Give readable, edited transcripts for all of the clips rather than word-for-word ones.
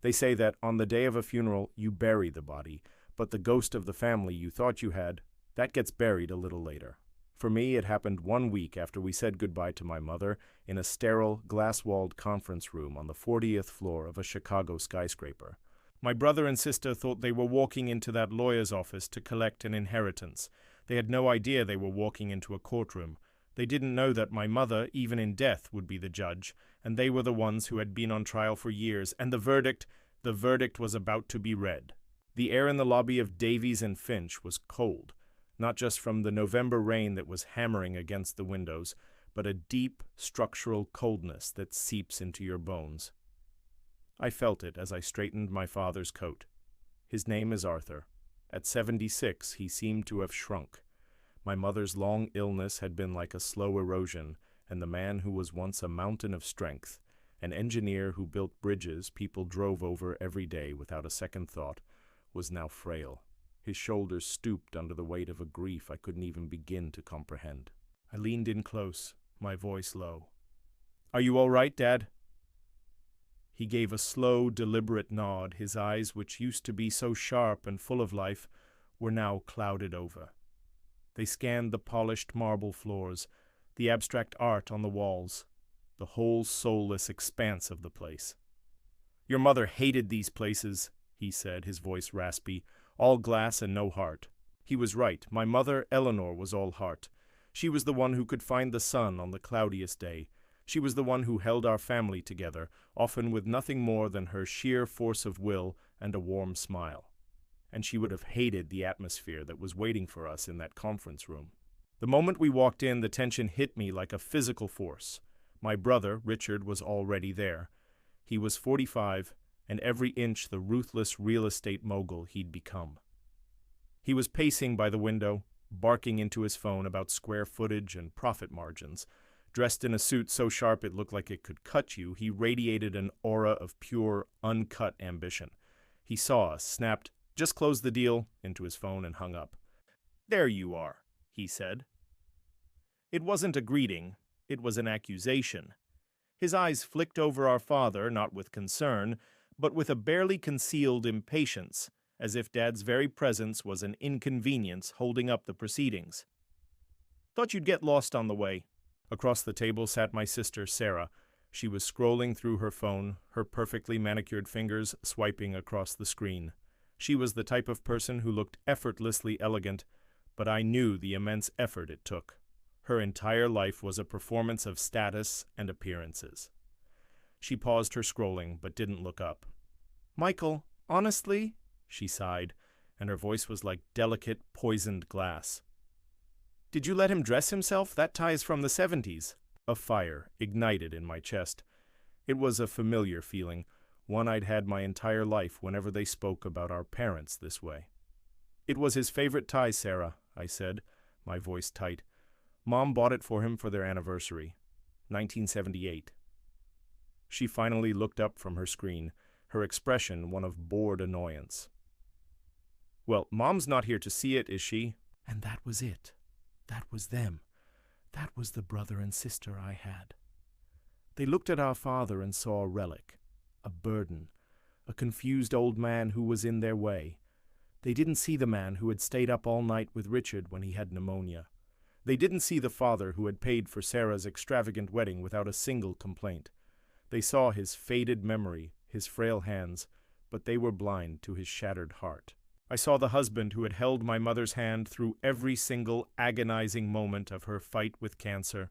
They say that on the day of a funeral, you bury the body, but the ghost of the family you thought you had, that gets buried a little later. For me, it happened 1 week after we said goodbye to my mother in a sterile, glass-walled conference room on the 40th floor of a Chicago skyscraper. My brother and sister thought they were walking into that lawyer's office to collect an inheritance. They had no idea they were walking into a courtroom. They didn't know that my mother, even in death, would be the judge, and they were the ones who had been on trial for years, and the verdict was about to be read. The air in the lobby of Davies and Finch was cold, not just from the November rain that was hammering against the windows, but a deep structural coldness that seeps into your bones. I felt it as I straightened my father's coat. His name is Arthur. At 76, he seemed to have shrunk. My mother's long illness had been like a slow erosion, and the man who was once a mountain of strength, an engineer who built bridges people drove over every day without a second thought, was now frail. His shoulders stooped under the weight of a grief I couldn't even begin to comprehend. I leaned in close, my voice low. "Are you all right, Dad?" He gave a slow, deliberate nod. His eyes, which used to be so sharp and full of life, were now clouded over. They scanned the polished marble floors, the abstract art on the walls, the whole soulless expanse of the place. "Your mother hated these places," he said, his voice raspy, "all glass and no heart." He was right. My mother, Eleanor, was all heart. She was the one who could find the sun on the cloudiest day. She was the one who held our family together, often with nothing more than her sheer force of will and a warm smile. And she would have hated the atmosphere that was waiting for us in that conference room. The moment we walked in, the tension hit me like a physical force. My brother, Richard, was already there. He was 45, and every inch the ruthless real estate mogul he'd become. He was pacing by the window, barking into his phone about square footage and profit margins. Dressed in a suit so sharp it looked like it could cut you, he radiated an aura of pure, uncut ambition. He saw us, snapped, "Just close the deal," into his phone and hung up. "There you are," he said. It wasn't a greeting, it was an accusation. His eyes flicked over our father, not with concern, but with a barely concealed impatience, as if Dad's very presence was an inconvenience holding up the proceedings. "Thought you'd get lost on the way." Across the table sat my sister, Sarah. She was scrolling through her phone, her perfectly manicured fingers swiping across the screen. She was the type of person who looked effortlessly elegant, but I knew the immense effort it took. Her entire life was a performance of status and appearances. She paused her scrolling, but didn't look up. "Michael, honestly," she sighed, and her voice was like delicate, poisoned glass. "Did you let him dress himself? That tie is from the 70s. A fire ignited in my chest. It was a familiar feeling, one I'd had my entire life whenever they spoke about our parents this way. "It was his favorite tie, Sarah," I said, my voice tight. "Mom bought it for him for their anniversary, 1978. She finally looked up from her screen, her expression one of bored annoyance. "Well, Mom's not here to see it, is she?" And that was it. That was them. That was the brother and sister I had. They looked at our father and saw a relic, a burden, a confused old man who was in their way. They didn't see the man who had stayed up all night with Richard when he had pneumonia. They didn't see the father who had paid for Sarah's extravagant wedding without a single complaint. They saw his faded memory, his frail hands, but they were blind to his shattered heart. I saw the husband who had held my mother's hand through every single agonizing moment of her fight with cancer.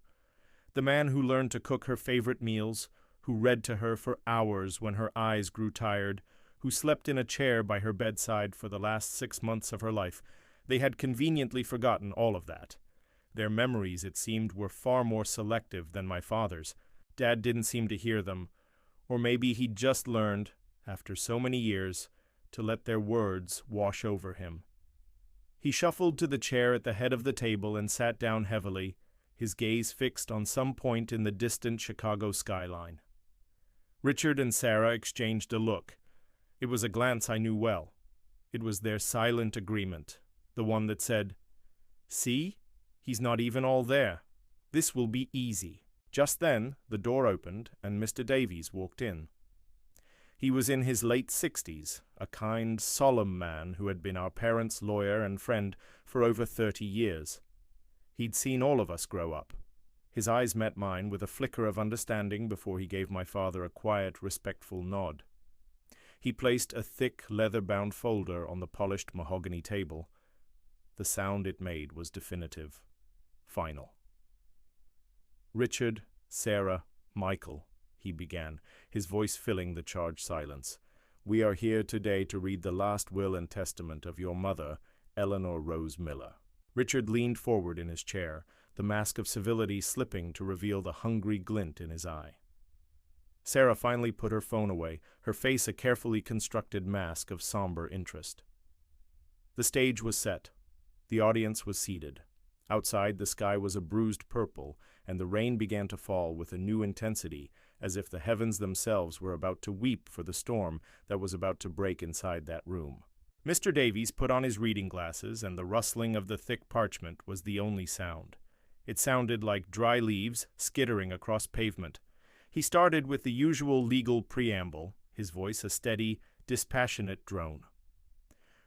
The man who learned to cook her favorite meals, who read to her for hours when her eyes grew tired, who slept in a chair by her bedside for the last 6 months of her life. They had conveniently forgotten all of that. Their memories, it seemed, were far more selective than my father's. Dad didn't seem to hear them, or maybe he'd just learned, after so many years, to let their words wash over him. He shuffled to the chair at the head of the table and sat down heavily, his gaze fixed on some point in the distant Chicago skyline. Richard and Sarah exchanged a look. It was a glance I knew well. It was their silent agreement, the one that said, "See? He's not even all there. This will be easy." Just then, the door opened and Mr. Davies walked in. He was in his late 60s, a kind, solemn man who had been our parents' lawyer and friend for over 30 years. He'd seen all of us grow up. His eyes met mine with a flicker of understanding before he gave my father a quiet, respectful nod. He placed a thick, leather-bound folder on the polished mahogany table. The sound it made was definitive, final. "Richard, Sarah, Michael," he began, his voice filling the charged silence. "We are here today to read the last will and testament of your mother, Eleanor Rose Miller." Richard leaned forward in his chair, the mask of civility slipping to reveal the hungry glint in his eye. Sarah finally put her phone away, her face a carefully constructed mask of somber interest. The stage was set. The audience was seated. Outside, the sky was a bruised purple, and the rain began to fall with a new intensity, as if the heavens themselves were about to weep for the storm that was about to break inside that room. Mr. Davies put on his reading glasses, and the rustling of the thick parchment was the only sound. It sounded like dry leaves skittering across pavement. He started with the usual legal preamble, his voice a steady, dispassionate drone.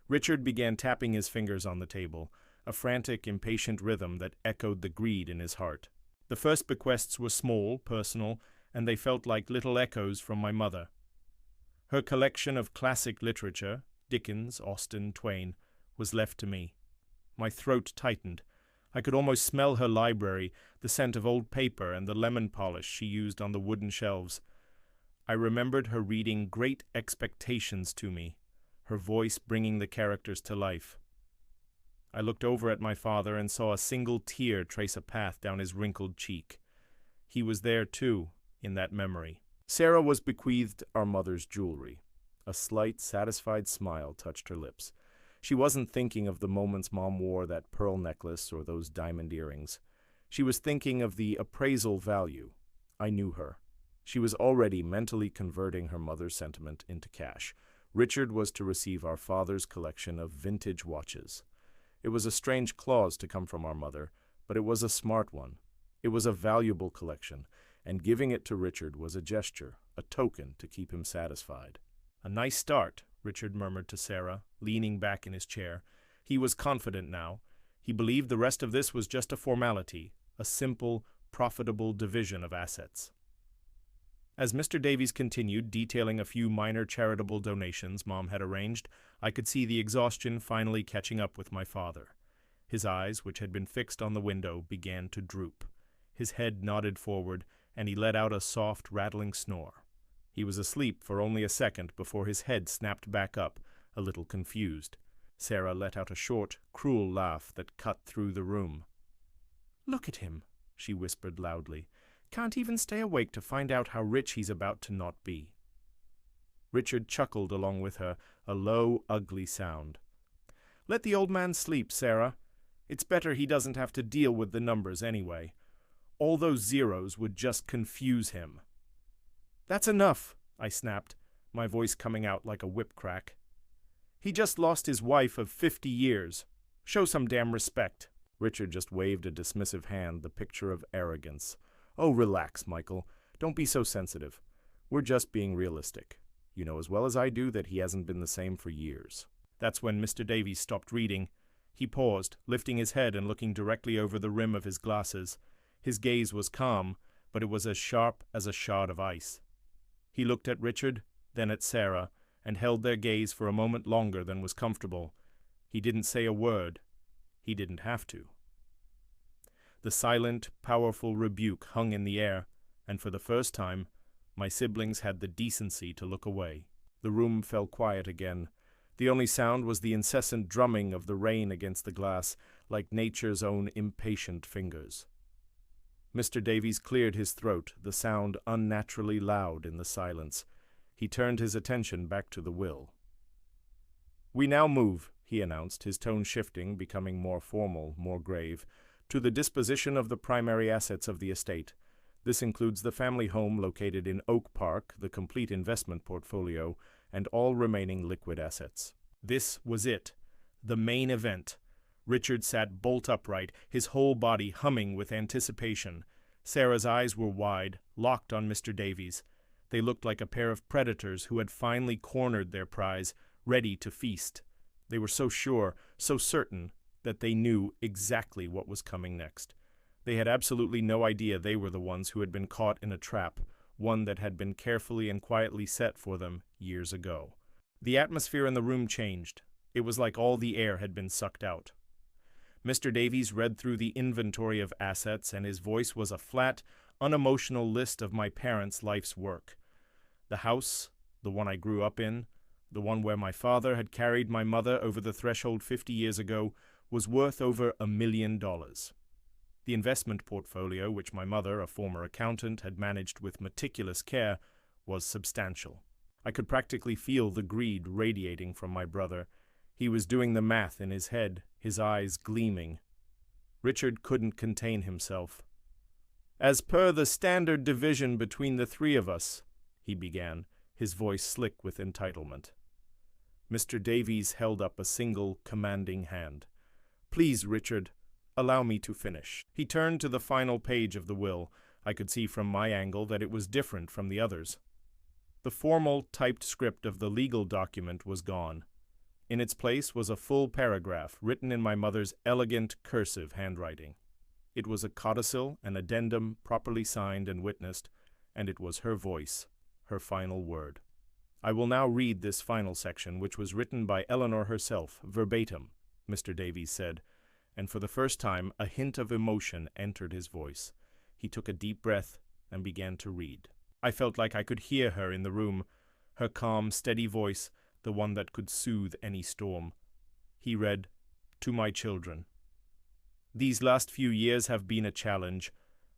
Richard began tapping his fingers on the table, a frantic, impatient rhythm that echoed the greed in his heart. The first bequests were small, personal, and they felt like little echoes from my mother. Her collection of classic literature, Dickens, Austen, Twain, was left to me. My throat tightened. I could almost smell her library, the scent of old paper and the lemon polish she used on the wooden shelves. I remembered her reading Great Expectations to me, her voice bringing the characters to life. I looked over at my father and saw a single tear trace a path down his wrinkled cheek. He was there, too, in that memory. Sarah was bequeathed our mother's jewelry. A slight, satisfied smile touched her lips. She wasn't thinking of the moments Mom wore that pearl necklace or those diamond earrings. She was thinking of the appraisal value. I knew her. She was already mentally converting her mother's sentiment into cash. Richard was to receive our father's collection of vintage watches. It was a strange clause to come from our mother, but it was a smart one. It was a valuable collection, and giving it to Richard was a gesture, a token to keep him satisfied. "A nice start," Richard murmured to Sarah, leaning back in his chair. He was confident now. He believed the rest of this was just a formality, a simple, profitable division of assets. As Mr. Davies continued detailing a few minor charitable donations Mom had arranged, I could see the exhaustion finally catching up with my father. His eyes, which had been fixed on the window, began to droop. His head nodded forward, and he let out a soft, rattling snore. He was asleep for only a second before his head snapped back up, a little confused. Sarah let out a short, cruel laugh that cut through the room. "Look at him," she whispered loudly. "Can't even stay awake to find out how rich he's about to not be." Richard chuckled along with her, a low, ugly sound. "Let the old man sleep, Sarah. It's better he doesn't have to deal with the numbers anyway. All those zeros would just confuse him." "That's enough," I snapped, my voice coming out like a whip crack. "He just lost his wife of 50 years. Show some damn respect." Richard just waved a dismissive hand, the picture of arrogance. "Oh, relax, Michael. Don't be so sensitive. We're just being realistic. You know as well as I do that he hasn't been the same for years." That's when Mr. Davies stopped reading. He paused, lifting his head and looking directly over the rim of his glasses. His gaze was calm, but it was as sharp as a shard of ice. He looked at Richard, then at Sarah, and held their gaze for a moment longer than was comfortable. He didn't say a word. He didn't have to. The silent, powerful rebuke hung in the air, and for the first time, my siblings had the decency to look away. The room fell quiet again. The only sound was the incessant drumming of the rain against the glass, like nature's own impatient fingers. Mr. Davies cleared his throat, the sound unnaturally loud in the silence. He turned his attention back to the will. "We now move," he announced, his tone shifting, becoming more formal, more grave, "to the disposition of the primary assets of the estate. This includes the family home located in Oak Park, the complete investment portfolio, and all remaining liquid assets." This was it, the main event. Richard sat bolt upright, his whole body humming with anticipation. Sarah's eyes were wide, locked on Mr. Davies. They looked like a pair of predators who had finally cornered their prize, ready to feast. They were so sure, so certain, that they knew exactly what was coming next. They had absolutely no idea they were the ones who had been caught in a trap, one that had been carefully and quietly set for them years ago. The atmosphere in the room changed. It was like all the air had been sucked out. Mr. Davies read through the inventory of assets, and his voice was a flat, unemotional list of my parents' life's work. The house, the one I grew up in, the one where my father had carried my mother over the threshold 50 years ago, was worth over $1 million. The investment portfolio, which my mother, a former accountant, had managed with meticulous care, was substantial. I could practically feel the greed radiating from my brother. He was doing the math in his head, his eyes gleaming. Richard couldn't contain himself. "As per the standard division between the three of us," he began, his voice slick with entitlement. Mr. Davies held up a single, commanding hand. "Please, Richard, allow me to finish." He turned to the final page of the will. I could see from my angle that it was different from the others. The formal, typed script of the legal document was gone. In its place was a full paragraph, written in my mother's elegant, cursive handwriting. It was a codicil, an addendum, properly signed and witnessed, and it was her voice, her final word. "I will now read this final section, which was written by Eleanor herself, verbatim," Mr. Davies said, and for the first time a hint of emotion entered his voice. He took a deep breath and began to read. I felt like I could hear her in the room, her calm, steady voice, the one that could soothe any storm. He read, "To my children. These last few years have been a challenge,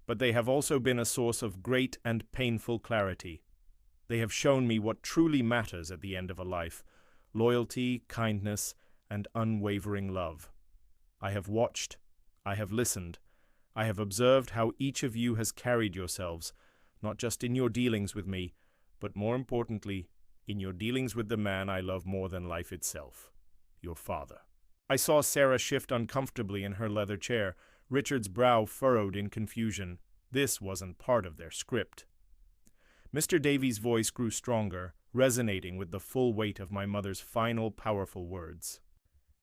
but they have also been a source of great and painful clarity. They have shown me what truly matters at the end of a life: loyalty, kindness, and unwavering love. I have watched, I have listened, I have observed how each of you has carried yourselves, not just in your dealings with me, but more importantly, in your dealings with the man I love more than life itself, your father." I saw Sarah shift uncomfortably in her leather chair, Richard's brow furrowed in confusion. This wasn't part of their script. Mr. Davies' voice grew stronger, resonating with the full weight of my mother's final, powerful words.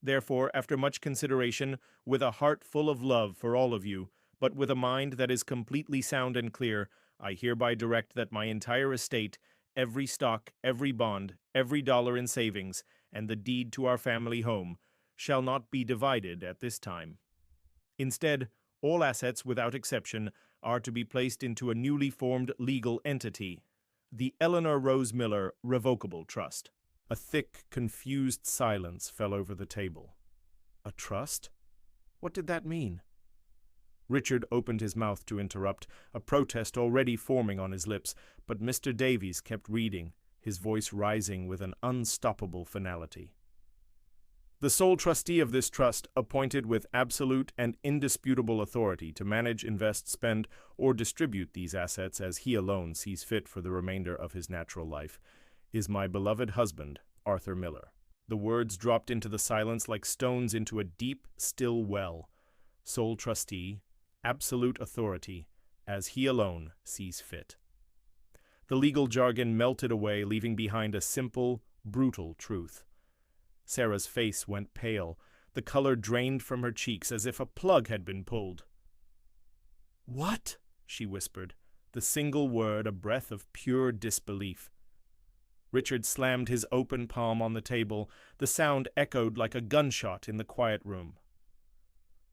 "Therefore, after much consideration, with a heart full of love for all of you, but with a mind that is completely sound and clear, I hereby direct that my entire estate, every stock, every bond, every dollar in savings, and the deed to our family home, shall not be divided at this time. Instead, all assets, without exception, are to be placed into a newly formed legal entity, the Eleanor Rose Miller Revocable Trust." A thick, confused silence fell over the table. A trust? What did that mean? Richard opened his mouth to interrupt, a protest already forming on his lips, but Mr. Davies kept reading, his voice rising with an unstoppable finality. "The sole trustee of this trust, appointed with absolute and indisputable authority to manage, invest, spend, or distribute these assets as he alone sees fit for the remainder of his natural life, is my beloved husband, Arthur Miller." The words dropped into the silence like stones into a deep, still well. Sole trustee, absolute authority, as he alone sees fit. The legal jargon melted away, leaving behind a simple, brutal truth. Sarah's face went pale. The color drained from her cheeks as if a plug had been pulled. "What?" she whispered, the single word a breath of pure disbelief. Richard slammed his open palm on the table. The sound echoed like a gunshot in the quiet room.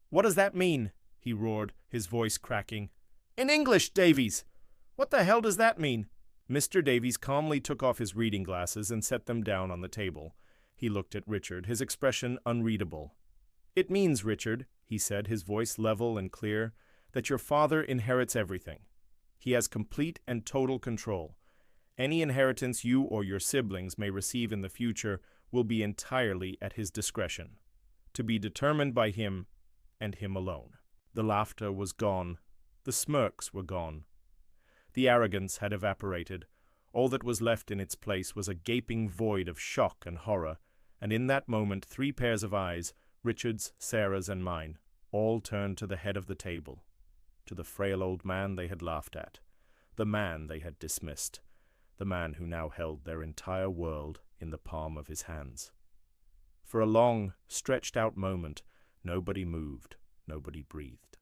"What does that mean?" he roared, his voice cracking. "In English, Davies! What the hell does that mean?" Mr. Davies calmly took off his reading glasses and set them down on the table. He looked at Richard, his expression unreadable. "It means, Richard," he said, his voice level and clear, "that your father inherits everything. He has complete and total control. Any inheritance you or your siblings may receive in the future will be entirely at his discretion, to be determined by him and him alone." The laughter was gone. The smirks were gone. The arrogance had evaporated. All that was left in its place was a gaping void of shock and horror, and in that moment 3 pairs of eyes, Richard's, Sarah's, and mine, all turned to the head of the table, to the frail old man they had laughed at, the man they had dismissed, the man who now held their entire world in the palm of his hands. For a long, stretched-out moment, nobody moved, nobody breathed.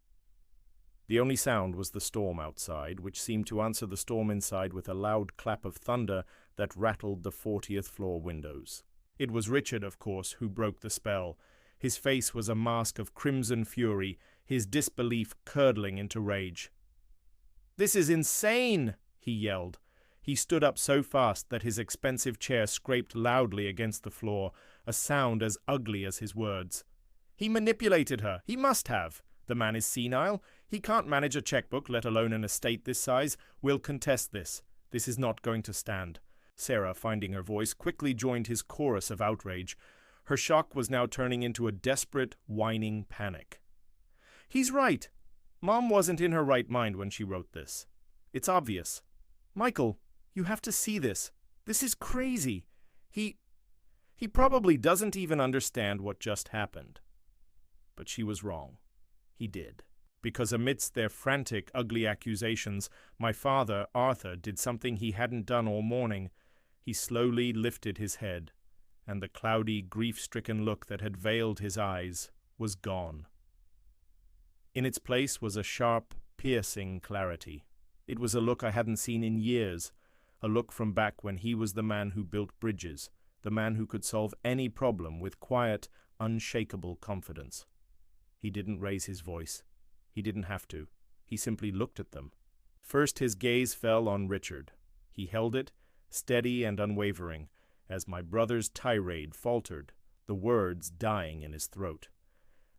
The only sound was the storm outside, which seemed to answer the storm inside with a loud clap of thunder that rattled the 40th floor windows. It was Richard, of course, who broke the spell. His face was a mask of crimson fury, his disbelief curdling into rage. "This is insane!" he yelled. He stood up so fast that his expensive chair scraped loudly against the floor, a sound as ugly as his words. "He manipulated her. He must have. The man is senile. He can't manage a checkbook, let alone an estate this size. We'll contest this. This is not going to stand." Sarah, finding her voice, quickly joined his chorus of outrage. Her shock was now turning into a desperate, whining panic. "He's right. Mom wasn't in her right mind when she wrote this. It's obvious. Michael, you have to see this. This is crazy. He probably doesn't even understand what just happened." But she was wrong. He did. Because amidst their frantic, ugly accusations, my father, Arthur, did something he hadn't done all morning. He slowly lifted his head, and the cloudy, grief-stricken look that had veiled his eyes was gone. In its place was a sharp, piercing clarity. It was a look I hadn't seen in years, a look from back when he was the man who built bridges, the man who could solve any problem with quiet, unshakable confidence. He didn't raise his voice. He didn't have to. He simply looked at them. First his gaze fell on Richard. He held it, steady and unwavering, as my brother's tirade faltered, the words dying in his throat.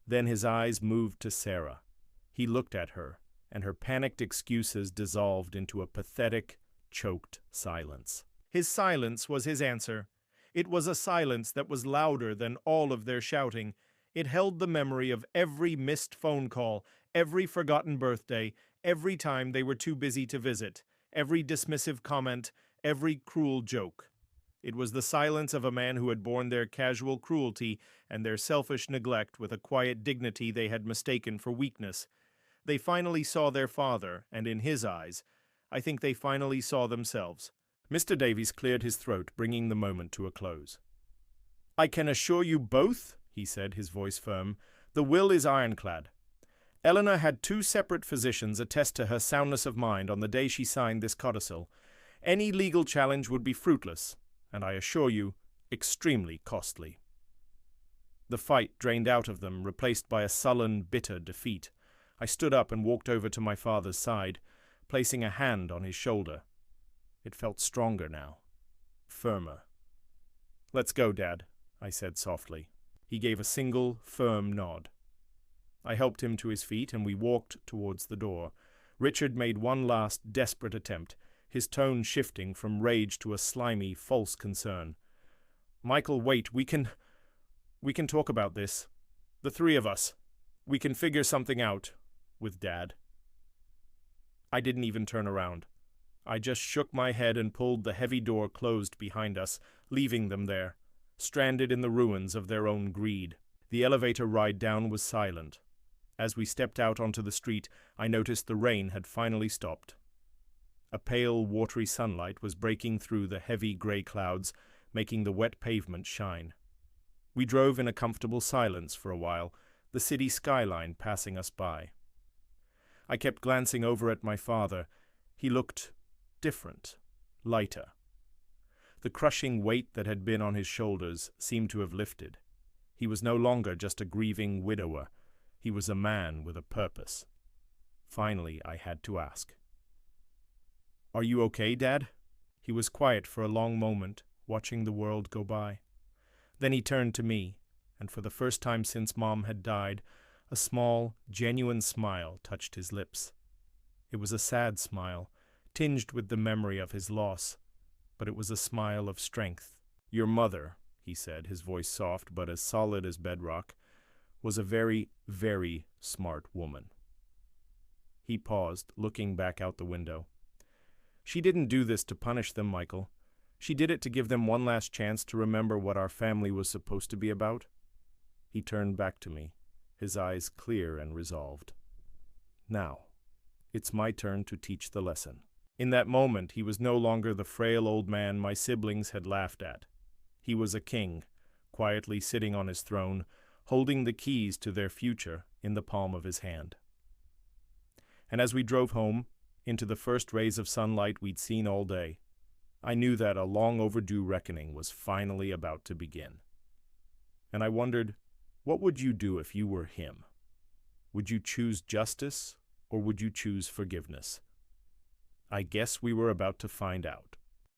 Then his eyes moved to Sarah. He looked at her, and her panicked excuses dissolved into a pathetic, choked silence. His silence was his answer. It was a silence that was louder than all of their shouting. It held the memory of every missed phone call, every forgotten birthday, every time they were too busy to visit, every dismissive comment, every cruel joke. It was the silence of a man who had borne their casual cruelty and their selfish neglect with a quiet dignity they had mistaken for weakness. They finally saw their father, and in his eyes, I think they finally saw themselves. Mr. Davies cleared his throat, bringing the moment to a close. "I can assure you both," he said, his voice firm, "the will is ironclad. Eleanor had 2 separate physicians attest to her soundness of mind on the day she signed this codicil. Any legal challenge would be fruitless, and I assure you, extremely costly." The fight drained out of them, replaced by a sullen, bitter defeat. I stood up and walked over to my father's side, placing a hand on his shoulder. It felt stronger now, firmer. "Let's go, Dad," I said softly. He gave a single, firm nod. I helped him to his feet, and we walked towards the door. Richard made one last, desperate attempt, his tone shifting from rage to a slimy, false concern. "Michael, wait, we can talk about this. The 3 of us. We can figure something out, with Dad." I didn't even turn around. I just shook my head and pulled the heavy door closed behind us, leaving them there, stranded in the ruins of their own greed. The elevator ride down was silent. As we stepped out onto the street, I noticed the rain had finally stopped. A pale, watery sunlight was breaking through the heavy gray clouds, making the wet pavement shine. We drove in a comfortable silence for a while, the city skyline passing us by. I kept glancing over at my father. He looked different, lighter. The crushing weight that had been on his shoulders seemed to have lifted. He was no longer just a grieving widower. He was a man with a purpose. Finally, I had to ask. "Are you okay, Dad?" He was quiet for a long moment, watching the world go by. Then he turned to me, and for the first time since Mom had died, a small, genuine smile touched his lips. It was a sad smile, tinged with the memory of his loss, but it was a smile of strength. "Your mother," he said, his voice soft but as solid as bedrock, "was a very, very smart woman." He paused, looking back out the window. "She didn't do this to punish them, Michael. She did it to give them one last chance to remember what our family was supposed to be about." He turned back to me, his eyes clear and resolved. "Now, it's my turn to teach the lesson." In that moment, he was no longer the frail old man my siblings had laughed at. He was a king, quietly sitting on his throne, holding the keys to their future in the palm of his hand. And as we drove home, into the first rays of sunlight we'd seen all day, I knew that a long-overdue reckoning was finally about to begin. And I wondered, what would you do if you were him? Would you choose justice, or would you choose forgiveness? I guess we were about to find out.